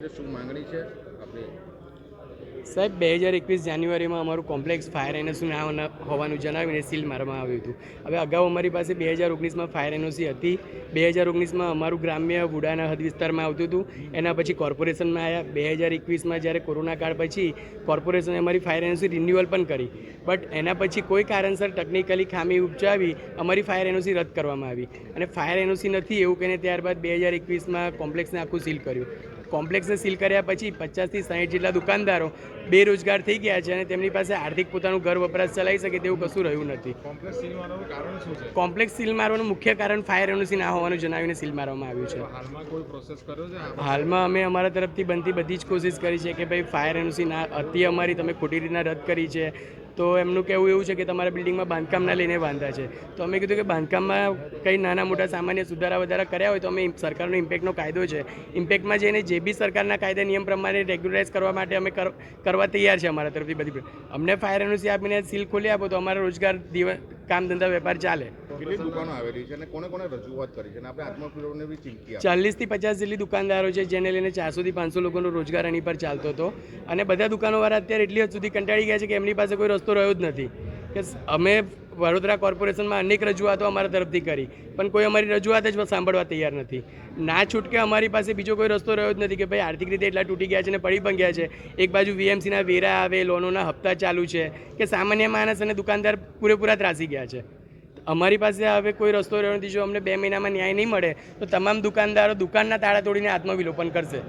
શું માંગણી છે આપણે? સાહેબ 2021 જાન્યુઆરીમાં અમારું કોમ્પ્લેક્સ ફાયર એનઓસી ના હોવાનું જણાવીને સીલ મારવામાં આવ્યું હતું. હવે અગાઉ અમારી પાસે 2019માં ફાયર એનઓસી હતી. 2019માં અમારું ગ્રામ્ય વુડાના હદ વિસ્તારમાં આવતું હતું. એના પછી કોર્પોરેશનમાં આવ્યા. 2021માં જ્યારે કોરોના કાળ પછી કોર્પોરેશને અમારી ફાયર એનઓસી રિન્યુઅલ પણ કરી. બટ એના પછી કોઈ કારણસર ટેકનિકલી ખામી ઉપજાવી અમારી ફાયર એનઓસી રદ કરવામાં આવી અને ફાયર એનઓસી નથી એવું કહીને ત્યારબાદ 2021માં કોમ્પ્લેક્સને આખું સીલ કર્યું. કોમ્પ્લેક્સને સીલ કર્યા પછી 50થી 60 જેટલા દુકાનદારો બેરોજગાર થઈ ગયા છે અને તેમની પાસે આર્થિક પોતાનું ઘર વપરાશ ચલાવી શકે તેવું કશું રહ્યું નથી. કોમ્પ્લેક્સ સીલ મારવાનું મુખ્ય કારણ ફાયર એનઓસી ના હોવાનું જણાવીને સીલ મારવામાં આવ્યું છે. હાલમાં કોઈ પ્રોસેસ કર્યો છે? હાલમાં અમે અમારા તરફથી બનતી બધી જ કોશિશ કરી છે કે ભાઈ ફાયર એનઓસી ના હતી અમારી તમે ખોટી રીતના રદ કરી છે. તો એમનું કહેવું એવું છે કે તમારા બિલ્ડિંગમાં બાંધકામના લઈને બાંધ્યા છે. તો અમે કીધું કે બાંધકામમાં કંઈ નાના મોટા સામાન્ય સુધારા વધારા કર્યા હોય તો અમે સરકારનો ઇમ્પેક્ટનો કાયદો છે, ઇમ્પેક્ટમાં જઈને જે બી સરકારના કાયદા નિયમ પ્રમાણે રેગ્યુલરાઇઝ કરવા માટે અમે કરવા તૈયાર છે અમારા તરફથી બધી. અમને ફાયર એનઓસી આપીને સીલ ખોલી આપો તો અમારો રોજગાર કામ ધંધા વેપાર ચાલે. કેટલી દુકાનો આવેલી છે અને કોને કોને રજૂઆત કરી છે અને આપણે આત્મપીડોને બી ચીમકી 40થી 50 જેટલી દુકાનદારો છે જેને લઈને 400થી 500 લોકોનો રોજગાર એની પર ચાલતો હતો અને બધા દુકાનોવાળા અત્યારે એટલી હદ સુધી કંટાળી ગયા છે કે એમની પાસે કોઈ રસ્તો રહ્યો જ નથી. કે અમે વડોદરા કોર્પોરેશનમાં અનેક રજૂઆતો અમારા તરફથી કરી પણ કોઈ અમારી રજૂઆત જ સાંભળવા તૈયાર નથી. ના છૂટકે અમારી પાસે બીજો કોઈ રસ્તો રહ્યો જ નથી કે ભાઈ આર્થિક રીતે એટલા તૂટી ગયા છે અને પડી પણ ગયા છે. એક બાજુ વીએમસીના વેરા આવે, લોનોના હપ્તા ચાલુ છે કે સામાન્ય માણસ અને દુકાનદાર પૂરેપૂરા ત્રાસી ગયા છે. અમારી પાસે હવે કોઈ રસ્તો રહ્યો નથી. જો અમને 2 મહિનામાં ન્યાય નહીં મળે તો તમામ દુકાનદારો દુકાનના તાળા તોડીને આત્મવિલોપન કરશે.